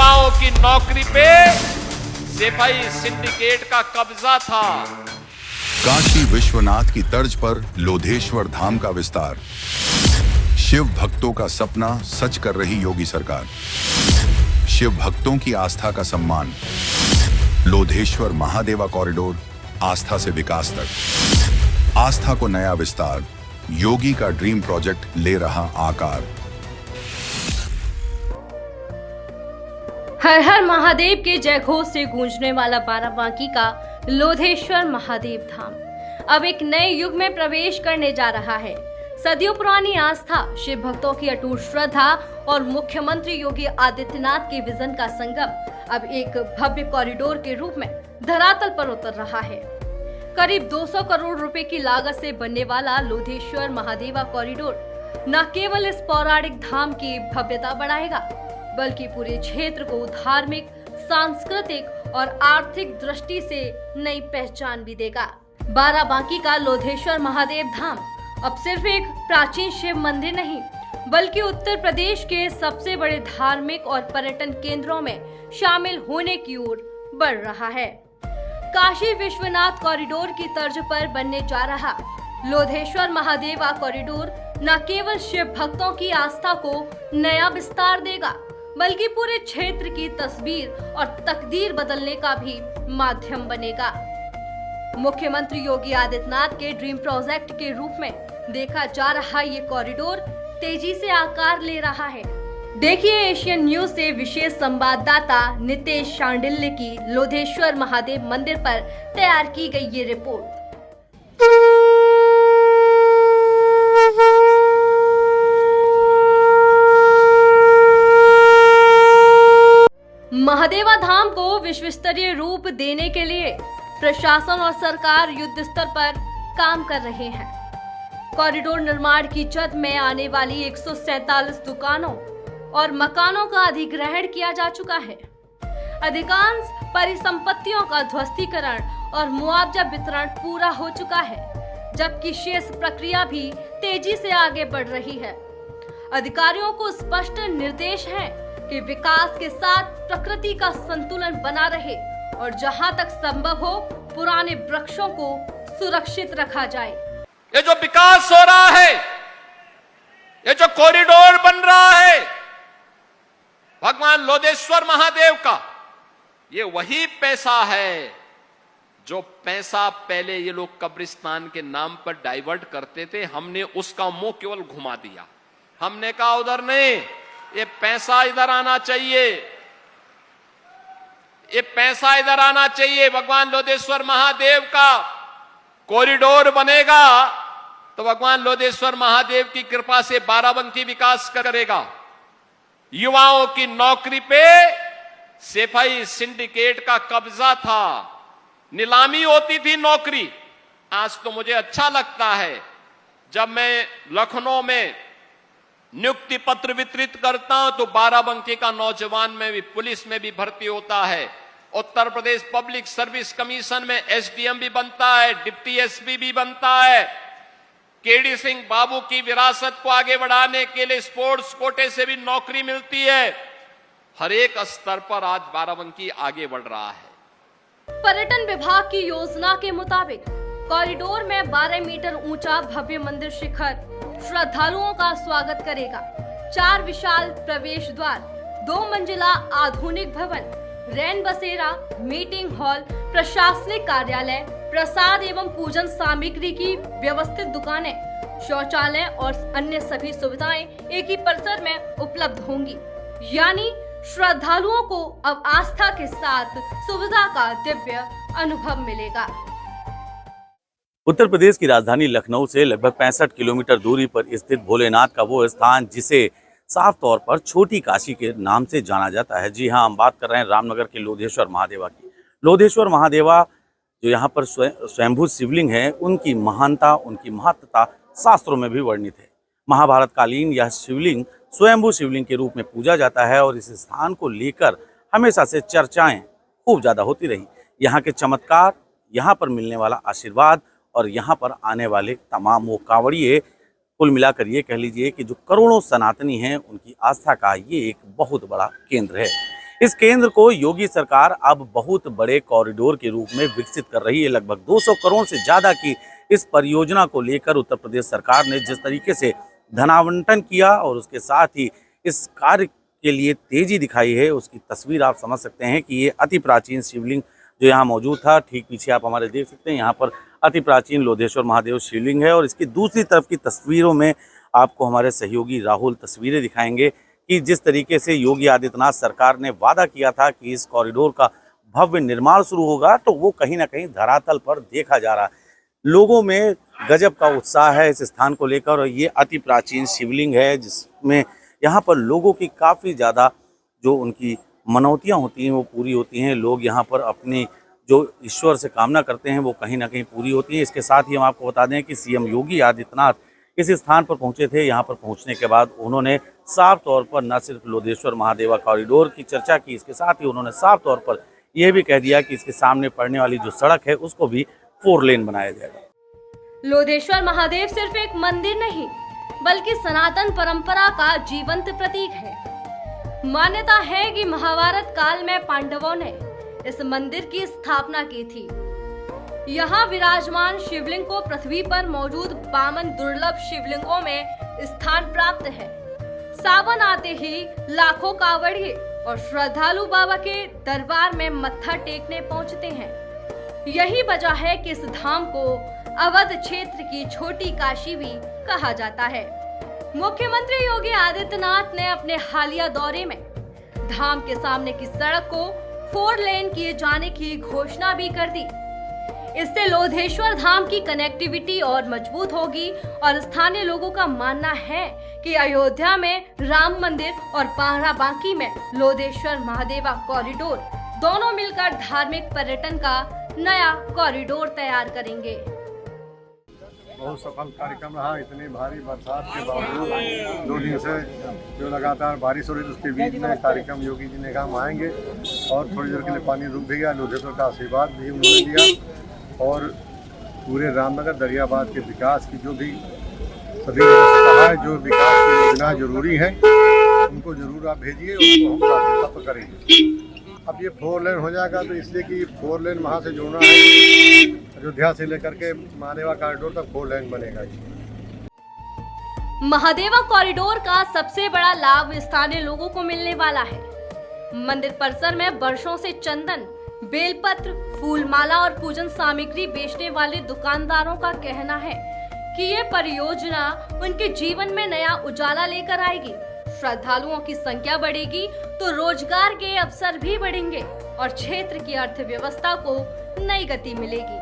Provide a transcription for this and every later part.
युवाओं की नौकरी पे सिपाही सिंडिकेट का कब्जा था। काशी विश्वनाथ की तर्ज पर लोधेश्वर धाम का विस्तार, शिव भक्तों का सपना सच कर रही योगी सरकार, शिव भक्तों की आस्था का सम्मान, लोधेश्वर महादेवा कॉरिडोर, आस्था से विकास तक, आस्था को नया विस्तार, योगी का ड्रीम प्रोजेक्ट ले रहा आकार। हर हर महादेव के जय घोष से गूंजने वाला बाराबांकी का लोधेश्वर महादेव धाम अब एक नए युग में प्रवेश करने जा रहा है। सदियों पुरानी आस्था, शिव भक्तों की अटूट श्रद्धा और मुख्यमंत्री योगी आदित्यनाथ के विजन का संगम अब एक भव्य कॉरिडोर के रूप में धरातल पर उतर रहा है। करीब 200 करोड़ रुपए की लागत से बनने वाला लोधेश्वर महादेवा कॉरिडोर न केवल इस पौराणिक धाम की भव्यता बढ़ाएगा, बल्कि पूरे क्षेत्र को धार्मिक, सांस्कृतिक और आर्थिक दृष्टि से नई पहचान भी देगा। बाराबांकी का लोधेश्वर महादेव धाम अब सिर्फ एक प्राचीन शिव मंदिर नहीं, बल्कि उत्तर प्रदेश के सबसे बड़े धार्मिक और पर्यटन केंद्रों में शामिल होने की ओर बढ़ रहा है। काशी विश्वनाथ कॉरिडोर की तर्ज पर बनने जा रहा लोधेश्वर महादेवा कॉरिडोर न केवल शिव भक्तों की आस्था को नया विस्तार देगा, बल्कि पूरे क्षेत्र की तस्वीर और तकदीर बदलने का भी माध्यम बनेगा। मुख्यमंत्री योगी आदित्यनाथ के ड्रीम प्रोजेक्ट के रूप में देखा जा रहा ये कॉरिडोर तेजी से आकार ले रहा है। देखिए एशियन न्यूज से विशेष संवाददाता नितेश शांडिल्य की लोधेश्वर महादेव मंदिर पर तैयार की गई ये रिपोर्ट। महादेवा धाम को विश्व स्तरीय रूप देने के लिए प्रशासन और सरकार युद्ध स्तर पर काम कर रहे हैं। कॉरिडोर निर्माण की जद में आने वाली 147 दुकानों और मकानों का अधिग्रहण किया जा चुका है। अधिकांश परिसंपत्तियों का ध्वस्तीकरण और मुआवजा वितरण पूरा हो चुका है, जबकि शेष प्रक्रिया भी तेजी से आगे बढ़ रही है। अधिकारियों को स्पष्ट निर्देश है कि विकास के साथ प्रकृति का संतुलन बना रहे और जहां तक संभव हो पुराने वृक्षों को सुरक्षित रखा जाए। ये जो विकास हो रहा है, ये जो कॉरिडोर बन रहा है भगवान लोधेश्वर महादेव का, ये वही पैसा है जो पैसा पहले ये लोग कब्रिस्तान के नाम पर डाइवर्ट करते थे। हमने उसका मुंह केवल घुमा दिया। हमने कहा उधर नहीं, ये पैसा इधर आना चाहिए, ये पैसा इधर आना चाहिए। भगवान लोधेश्वर महादेव का कॉरिडोर बनेगा तो भगवान लोधेश्वर महादेव की कृपा से बाराबंकी विकास करेगा। युवाओं की नौकरी पे सिपाही सिंडिकेट का कब्जा था, नीलामी होती थी नौकरी। आज तो मुझे अच्छा लगता है जब मैं लखनऊ में नियुक्ति पत्र वितरित करता हूं तो बाराबंकी का नौजवान में भी पुलिस में भी भर्ती होता है। Uttar Pradesh public service commission में एसडीएम भी बनता है, डिप्टी एसपी भी बनता है। केडी सिंह बाबू की विरासत को आगे बढ़ाने के लिए स्पोर्ट्स कोटे से भी नौकरी मिलती है। हर एक स्तर पर आज बाराबंकी आगे बढ़ रहा है। पर्यटन विभाग की योजना के मुताबिक कॉरिडोर में 12 मीटर ऊंचा भव्य मंदिर शिखर श्रद्धालुओं का स्वागत करेगा। 4 विशाल प्रवेश द्वार, 2 मंजिला आधुनिक भवन, रैन बसेरा, मीटिंग हॉल, प्रशासनिक कार्यालय, प्रसाद एवं पूजन सामग्री की व्यवस्थित दुकानें, शौचालय और अन्य सभी सुविधाएं एक ही परिसर में उपलब्ध होंगी। यानी श्रद्धालुओं को अब आस्था के साथ सुविधा का दिव्य अनुभव मिलेगा। उत्तर प्रदेश की राजधानी लखनऊ से लगभग 65 किलोमीटर दूरी पर स्थित भोलेनाथ का वो स्थान जिसे साफ तौर पर छोटी काशी के नाम से जाना जाता है। जी हाँ, हम बात कर रहे हैं रामनगर के लोधेश्वर महादेवा की। लोधेश्वर महादेवा जो यहाँ पर स्वयंभू शिवलिंग है, उनकी महानता, उनकी महत्ता शास्त्रों में भी वर्णित है। महाभारत कालीन यह शिवलिंग स्वयंभू शिवलिंग के रूप में पूजा जाता है और इस स्थान को लेकर हमेशा से चर्चाएं खूब ज़्यादा होती रही। यहाँ के चमत्कार, यहाँ पर मिलने वाला आशीर्वाद और यहाँ पर आने वाले तमाम वो कांवड़िए, कुल मिलाकर ये कह लीजिए कि जो करोड़ों सनातनी हैं उनकी आस्था का ये एक बहुत बड़ा केंद्र है। इस केंद्र को योगी सरकार अब बहुत बड़े कॉरिडोर के रूप में विकसित कर रही है। लगभग 200 करोड़ से ज्यादा की इस परियोजना को लेकर उत्तर प्रदेश सरकार ने जिस तरीके से धनावंटन किया और उसके साथ ही इस कार्य के लिए तेजी दिखाई है, उसकी तस्वीर आप समझ सकते हैं कि ये अति प्राचीन शिवलिंग जो यहाँ मौजूद था, ठीक पीछे आप हमारे देख सकते हैं, यहाँ पर अति प्राचीन लोधेश्वर महादेव शिवलिंग है। और इसकी दूसरी तरफ की तस्वीरों में आपको हमारे सहयोगी राहुल तस्वीरें दिखाएंगे कि जिस तरीके से योगी आदित्यनाथ सरकार ने वादा किया था कि इस कॉरिडोर का भव्य निर्माण शुरू होगा, तो वो कहीं ना कहीं धरातल पर देखा जा रहा है। लोगों में गजब का उत्साह है इस स्थान को लेकर। और ये अति प्राचीन शिवलिंग है जिसमें यहाँ पर लोगों की काफ़ी ज़्यादा जो उनकी मनौतियाँ होती हैं वो पूरी होती हैं। लोग यहाँ पर अपनी जो ईश्वर से कामना करते हैं वो कहीं ना कहीं पूरी होती है। इसके साथ ही हम आपको बता दें कि सीएम योगी आदित्यनाथ इस स्थान पर पहुंचे थे। यहाँ पर पहुंचने के बाद उन्होंने साफ तौर पर न सिर्फ लोधेश्वर महादेवा कॉरिडोर की चर्चा की, इसके साथ ही उन्होंने साफ तौर पर यह भी कह दिया कि इसके सामने पड़ने वाली जो सड़क है उसको भी 4 लेन बनाया जाएगा। लोधेश्वर महादेव सिर्फ एक मंदिर नहीं बल्कि सनातन परंपरा का जीवंत प्रतीक है। मान्यता है कि महाभारत काल में पांडवों ने इस मंदिर की स्थापना की थी। यहाँ विराजमान शिवलिंग को पृथ्वी पर मौजूद 52 दुर्लभ शिवलिंगों में स्थान प्राप्त है। सावन आते ही लाखों कांवड़िए और श्रद्धालु बाबा के दरबार में मत्था टेकने पहुंचते हैं। यही वजह है कि इस धाम को अवध क्षेत्र की छोटी काशी भी कहा जाता है। मुख्यमंत्री योगी आदित्यनाथ ने अपने हालिया दौरे में धाम के सामने की सड़क को 4 लेन किए जाने की घोषणा भी कर दी। इससे लोधेश्वर धाम की कनेक्टिविटी और मजबूत होगी और स्थानीय लोगों का मानना है कि अयोध्या में राम मंदिर और बाराबांकी में लोधेश्वर महादेवा कॉरिडोर दोनों मिलकर धार्मिक पर्यटन का नया कॉरिडोर तैयार करेंगे। बहुत सफल कार्यक्रम रहा। इतनी भारी बरसात के बावजूद 2 दिन से जो लगातार बारिश हो रही थी उसके बीच में कार्यक्रम योगी जी ने कहा हम आएंगे और थोड़ी देर के लिए पानी रुक भी गया। लोधेश्वर का आशीर्वाद भी उन्होंने दिया और पूरे रामनगर दरियाबाद के विकास की जो भी सभी लोगों से कहा है जो विकास की योजना जरूरी है उनको जरूर आप भेजिए, उनको हम प्राथमिकता करेंगे। अब ये 4 लेन हो जाएगा तो इसलिए कि 4 लेन वहाँ से जोड़ना है, अयोध्या से लेकर के महादेवा कॉरिडोर तक 4 लेन बनेगा। महादेवा कॉरिडोर का सबसे बड़ा लाभ स्थानीय लोगों को मिलने वाला है। मंदिर परिसर में वर्षों से चंदन, बेलपत्र, फूलमाला और पूजन सामग्री बेचने वाले दुकानदारों का कहना है कि ये परियोजना उनके जीवन में नया उजाला लेकर आएगी। श्रद्धालुओं की संख्या बढ़ेगी तो रोजगार के अवसर भी बढ़ेंगे और क्षेत्र की अर्थव्यवस्था को नई गति मिलेगी।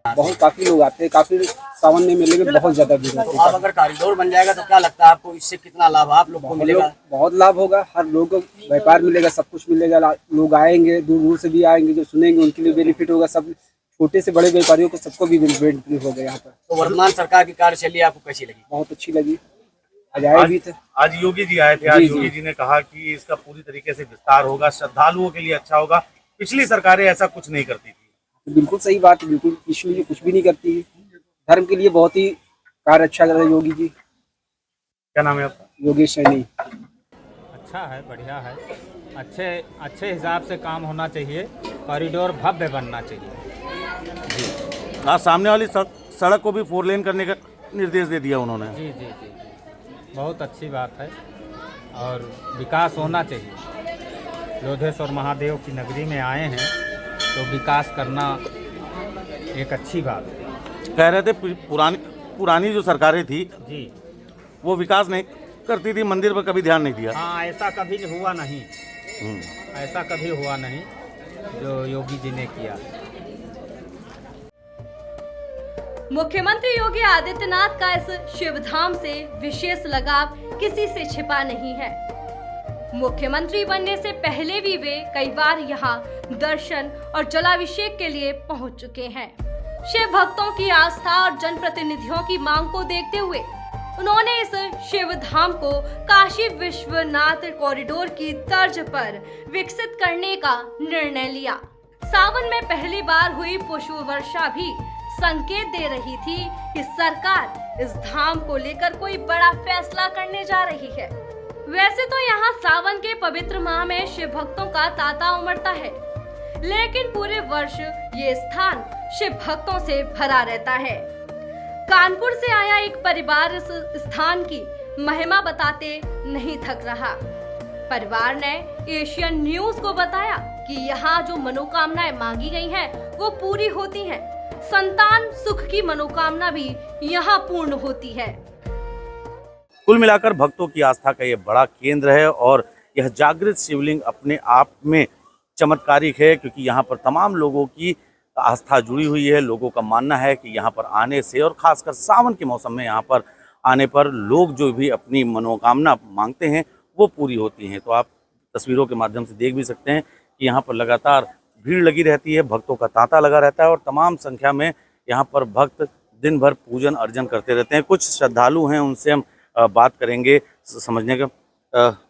बहुत काफी लोग आते हैं, काफी सावन में मेले में बहुत ज्यादा भीड़ होती है। अब अगर कॉरिडोर बन जाएगा तो क्या लगता है आपको, इससे कितना लाभ आप लोग को मिलेगा? बहुत लाभ होगा, हर लोग को व्यापार मिलेगा, सब कुछ मिलेगा। लोग आएंगे, दूर दूर से भी आएंगे, जो सुनेंगे उनके लिए बेनिफिट होगा। सब छोटे से बड़े व्यापारियों को सबको भी बेनिफिट होगा यहाँ पर। तो वर्तमान सरकार की कार्यशैली आपको कैसी लगी? बहुत अच्छी लगी। आज आए भी थे, आज योगी जी आए थे। आज योगी जी ने कहा कि इसका पूरी तरीके से विस्तार होगा, श्रद्धालुओं के लिए अच्छा होगा। पिछली सरकारें ऐसा कुछ नहीं करती थी। बिल्कुल सही बात है, बिल्कुल इसलिए कुछ भी नहीं करती। धर्म के लिए बहुत ही कार्य अच्छा कर रहे हैं योगी जी। क्या नाम है आपका? योगेश सैनी। अच्छा है, बढ़िया है, अच्छे हिसाब से काम होना चाहिए। कॉरिडोर भव्य बनना चाहिए। आज सामने वाली सड़क को भी 4 लेन करने का निर्देश दे दिया उन्होंने। जी जी जी, बहुत अच्छी बात है और विकास होना चाहिए। लोधेश्वर महादेव की नगरी में आए हैं तो विकास करना एक अच्छी बात है। कह रहे थे पुरानी जो सरकारें थी जी वो विकास नहीं करती थी, मंदिर पर कभी ध्यान नहीं दिया। हाँ, ऐसा कभी हुआ नहीं, ऐसा कभी हुआ नहीं जो योगी जी ने किया। मुख्यमंत्री योगी आदित्यनाथ का इस शिवधाम से विशेष लगाव किसी से छिपा नहीं है। मुख्यमंत्री बनने से पहले भी वे कई बार यहाँ दर्शन और जलाभिषेक के लिए पहुँच चुके हैं। शिव भक्तों की आस्था और जनप्रतिनिधियों की मांग को देखते हुए उन्होंने इस शिव धाम को काशी विश्वनाथ कॉरिडोर की तर्ज पर विकसित करने का निर्णय लिया। सावन में पहली बार हुई पुष्प वर्षा भी संकेत दे रही थी कि सरकार इस धाम को लेकर कोई बड़ा फैसला करने जा रही है। वैसे तो यहाँ सावन के पवित्र माह में शिव भक्तों का तांता उमड़ता है, लेकिन पूरे वर्ष ये स्थान शिव भक्तों से भरा रहता है। कानपुर से आया एक परिवार इस स्थान की महिमा बताते नहीं थक रहा। परिवार ने एशियन न्यूज को बताया कि यहाँ जो मनोकामनाएं मांगी गई हैं, वो पूरी होती हैं। संतान सुख की मनोकामना भी यहाँ पूर्ण होती है। कुल मिलाकर भक्तों की आस्था का ये बड़ा केंद्र है और यह जागृत शिवलिंग अपने आप में चमत्कारिक है, क्योंकि यहाँ पर तमाम लोगों की आस्था जुड़ी हुई है। लोगों का मानना है कि यहाँ पर आने से और खासकर सावन के मौसम में यहाँ पर आने पर लोग जो भी अपनी मनोकामना मांगते हैं वो पूरी होती हैं। तो आप तस्वीरों के माध्यम से देख भी सकते हैं कि यहाँ पर लगातार भीड़ लगी रहती है, भक्तों का तांता लगा रहता है और तमाम संख्या में यहाँ पर भक्त दिन भर पूजन अर्चन करते रहते हैं। कुछ श्रद्धालु हैं, उनसे हम बात करेंगे समझने का।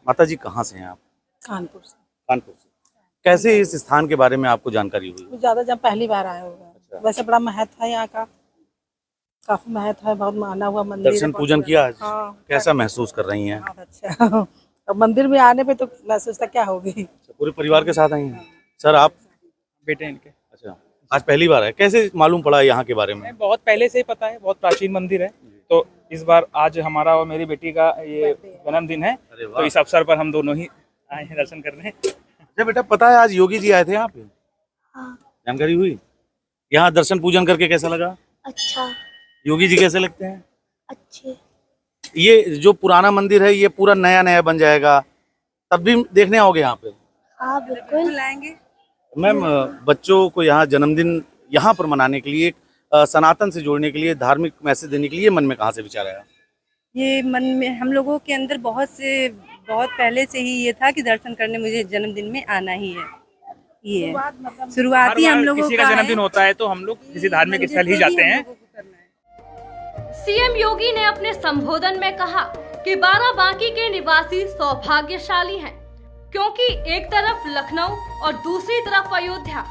माता जी कहाँ से हैं आप? कानपुर से। कानपुर से। कैसे इस स्थान के बारे में आपको जानकारी हुई? ज्यादा जब पहली बार आए होगा। अच्छा। वैसे बड़ा महत्व है यहाँ का, काफी महत्व है, बहुत माना हुआ मंदिर। दर्शन पूजन किया आज? हाँ। कैसा महसूस कर रही हैं? बहुत अच्छा। अब मंदिर में आने पे तो महसूस क्या होगी। पूरे परिवार के साथ आई हैं? सर आप? बेटे इनके। अच्छा, आज पहली बार है, कैसे मालूम पड़ा यहाँ के बारे में? बहुत पहले से ही पता है, बहुत प्राचीन मंदिर है। तो इस बार आज हमारा और मेरी बेटी का ये जन्मदिन है, तो इस अवसर पर हम दोनों ही आए हैं दर्शन करने। अच्छा बेटा, पता है आज योगी जी आए थे यहाँ पे? हाँ। जानकारी हुई? यहाँ दर्शन पूजन करके कैसा लगा? अच्छा। योगी जी कैसे लगते हैं? अच्छे। ये जो पुराना मंदिर है ये पूरा नया नया बन जाएगा, तब भी देखने आओगे यहाँ पे? हाँ बिल्कुल लाएंगे। मैम, बच्चों को यहाँ जन्मदिन यहाँ पर मनाने के लिए, सनातन से जोड़ने के लिए, धार्मिक मैसेज देने के लिए मन में कहाँ से विचार आया? ये मन में हम लोगों के अंदर बहुत पहले से ही ये था कि दर्शन करने मुझे जन्मदिन में आना ही है। ये शुरुआती हम लोगों किसी का जन्मदिन होता है तो हम लोग किसी धार्मिक स्थल ही जाते हैं। सीएम योगी ने अपने संबोधन में कहा कि बाराबांकी के निवासी सौभाग्यशाली हैं, क्योंकि एक तरफ लखनऊ और दूसरी तरफ अयोध्या।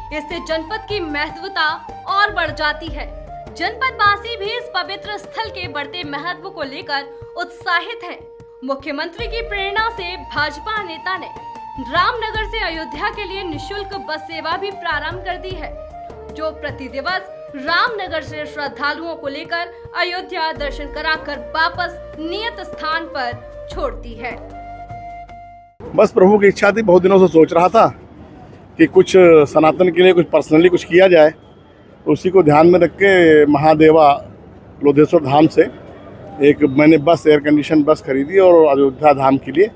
इससे जनपद की महत्वता और बढ़ जाती है। जनपद वासी भी इस पवित्र स्थल के बढ़ते महत्व को लेकर उत्साहित हैं। मुख्यमंत्री की प्रेरणा से भाजपा नेता ने रामनगर से अयोध्या के लिए निशुल्क बस सेवा भी प्रारंभ कर दी है, जो प्रति दिवस रामनगर से श्रद्धालुओं को लेकर अयोध्या दर्शन कराकर वापस नियत स्थान पर छोड़ती है। बस प्रभु की इच्छा थी, बहुत दिनों से सोच रहा था कि कुछ सनातन के लिए कुछ पर्सनली कुछ किया जाए। उसी को ध्यान में रख के महादेवा लोधेश्वर धाम से एक मैंने बस, एयर कंडीशन बस खरीदी और अयोध्या धाम के लिए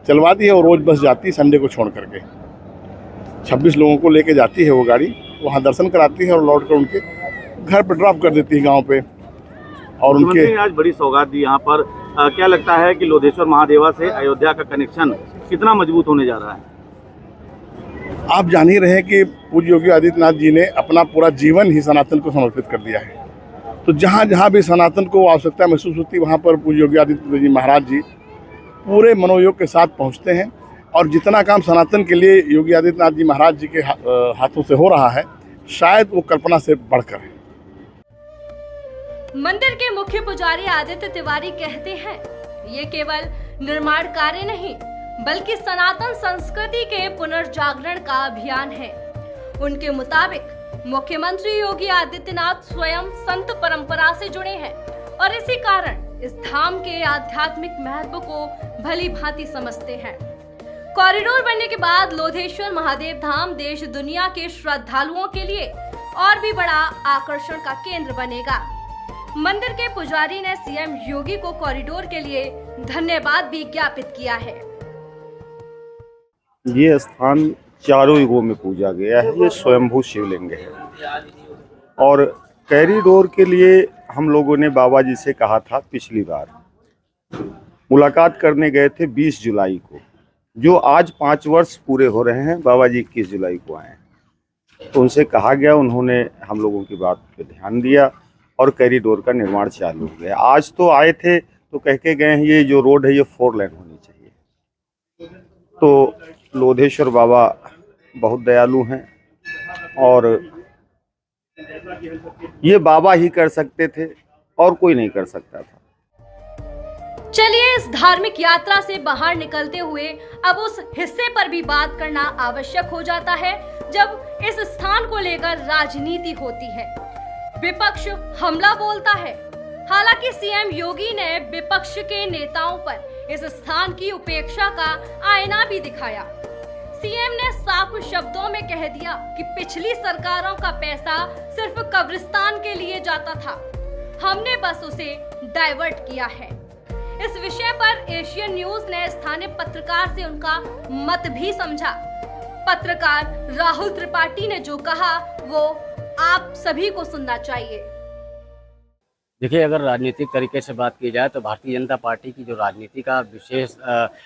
चलवा दी है। और रोज़ बस जाती है संडे को छोड़ करके। 26 लोगों को लेके जाती है वो गाड़ी, वहाँ दर्शन कराती है और लौट कर उनके घर पर ड्रॉप कर देती है गांव पे। और उनके आज बड़ी सौगात दी यहाँ पर। क्या लगता है कि लोधेश्वर महादेवा से अयोध्या का कनेक्शन कितना मजबूत होने जा रहा है? आप जान ही रहे हैं कि पूज्य योगी आदित्यनाथ जी ने अपना पूरा जीवन ही सनातन को समर्पित कर दिया है। तो जहाँ जहाँ भी सनातन को आवश्यकता महसूस होती है, वहाँ पर पूज्य योगी आदित्यनाथ जी महाराज जी पूरे मनोयोग के साथ पहुँचते हैं। और जितना काम सनातन के लिए योगी आदित्यनाथ जी महाराज जी के हाथों से हो रहा है, शायद वो कल्पना से बढ़कर है। मंदिर के मुख्य पुजारी आदित्य तिवारी कहते हैं, ये केवल निर्माण कार्य नहीं बल्कि सनातन संस्कृति के पुनर्जागरण का अभियान है। उनके मुताबिक मुख्यमंत्री योगी आदित्यनाथ स्वयं संत परंपरा से जुड़े हैं और इसी कारण इस धाम के आध्यात्मिक महत्व को भली भांति समझते हैं। कॉरिडोर बनने के बाद लोधेश्वर महादेव धाम देश दुनिया के श्रद्धालुओं के लिए और भी बड़ा आकर्षण का केंद्र बनेगा। मंदिर के पुजारी ने सीएम योगी को कॉरिडोर के लिए धन्यवाद भी ज्ञापित किया है। ये स्थान चारों युगों में पूजा गया है। ये स्वयंभू शिवलिंग है और कॉरिडोर के लिए हम लोगों ने बाबा जी से कहा था। पिछली बार मुलाकात करने गए थे 20 जुलाई को, जो आज 5 वर्ष पूरे हो रहे हैं। बाबा जी 21 जुलाई को आए, तो उनसे कहा गया, उन्होंने हम लोगों की बात पे ध्यान दिया और कॉरिडोर का निर्माण चालू हो गया। आज तो आए थे तो कह के गए हैं ये जो रोड है ये 4 लेन होनी चाहिए। तो लोधेश्वर बाबा बहुत दयालु हैं और ये बाबा ही कर सकते थे और कोई नहीं कर सकता था। चलिए इस धार्मिक यात्रा से बाहर निकलते हुए अब उस हिस्से पर भी बात करना आवश्यक हो जाता है जब इस स्थान को लेकर राजनीति होती है, विपक्ष हमला बोलता है। हालांकि सीएम योगी ने विपक्ष के नेताओं पर इस स्थान की उपेक्षा का आईना भी दिखाया। सीएम ने साफ शब्दों में कह दिया कि पिछली सरकारों का पैसा सिर्फ कब्रिस्तान के लिए जाता था, हमने बस उसे डाइवर्ट किया है। इस विषय पर एशियन न्यूज ने स्थानीय पत्रकार से उनका मत भी समझा। पत्रकार राहुल त्रिपाठी ने जो कहा वो आप सभी को सुनना चाहिए। देखिए, अगर राजनीतिक तरीके से बात की जाए तो भारतीय जनता पार्टी की जो राजनीति का विशेष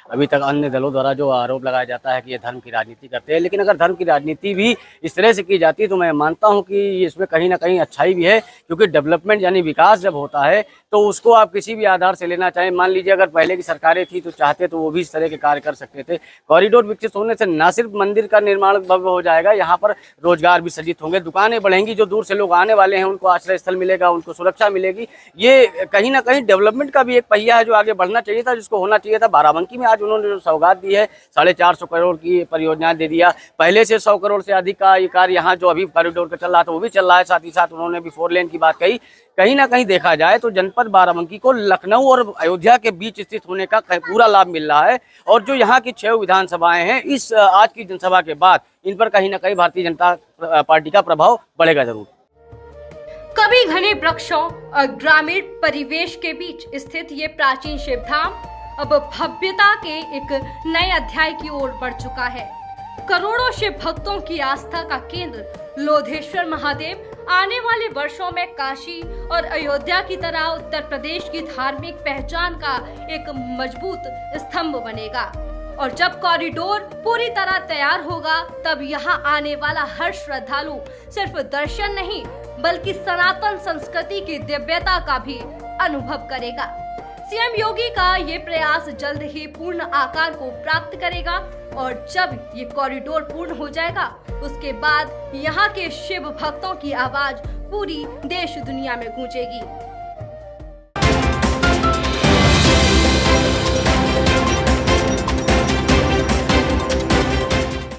अभी तक अन्य दलों द्वारा जो आरोप लगाया जाता है कि ये धर्म की राजनीति करते हैं, लेकिन अगर धर्म की राजनीति भी इस तरह से की जाती है तो मैं मानता हूं कि इसमें कहीं ना कहीं अच्छाई भी है, क्योंकि डेवलपमेंट यानी विकास जब होता है तो उसको आप किसी भी आधार से लेना चाहें। मान लीजिए अगर पहले की सरकारें थी तो चाहते तो वो भी इस तरह के कार्य कर सकते थे। कॉरिडोर विकसित होने से न सिर्फ मंदिर का निर्माण भव्य हो जाएगा, यहाँ पर रोजगार भी सृजित होंगे, दुकानें बढ़ेंगी, जो दूर से लोग आने वाले हैं उनको आश्रय स्थल मिलेगा, उनको सुरक्षा मिलेगी। ये कहीं ना कहीं डेवलपमेंट का भी एक पहिया है जो आगे बढ़ना चाहिए था, जिसको होना चाहिए था। बाराबंकी में आज उन्होंने जो सौगात दी है, 450 करोड़ की परियोजना दे दिया। पहले से 100 करोड़ से अधिक का ये कार्य यहाँ जो अभी कॉरिडोर का चल रहा था वो भी चल रहा है। साथ ही साथ उन्होंने भी 4 लेन की बात कही। कहीं ना कहीं देखा जाए तो जनपद बाराबंकी को लखनऊ और अयोध्या के बीच स्थित होने का पूरा लाभ मिल रहा है, और जो यहाँ की 6 विधानसभाएं हैं, इस आज की जनसभा के बाद इन पर कहीं ना कहीं भारतीय जनता पार्टी का प्रभाव बढ़ेगा जरूर। कभी घने वृक्षों और ग्रामीण परिवेश के बीच स्थित ये प्राचीन शिवधाम अब भव्यता के एक नए अध्याय की ओर बढ़ चुका है। करोड़ों शिव भक्तों की आस्था का केंद्र लोधेश्वर महादेव आने वाले वर्षों में काशी और अयोध्या की तरह उत्तर प्रदेश की धार्मिक पहचान का एक मजबूत स्तंभ बनेगा। और जब कॉरिडोर पूरी तरह तैयार होगा तब यहाँ आने वाला हर श्रद्धालु सिर्फ दर्शन नहीं बल्कि सनातन संस्कृति की दिव्यता का भी अनुभव करेगा। सीएम योगी का ये प्रयास जल्द ही पूर्ण आकार को प्राप्त करेगा, और जब ये कॉरिडोर पूर्ण हो जाएगा उसके बाद यहाँ के शिव भक्तों की आवाज पूरी देश दुनिया में गूंजेगी।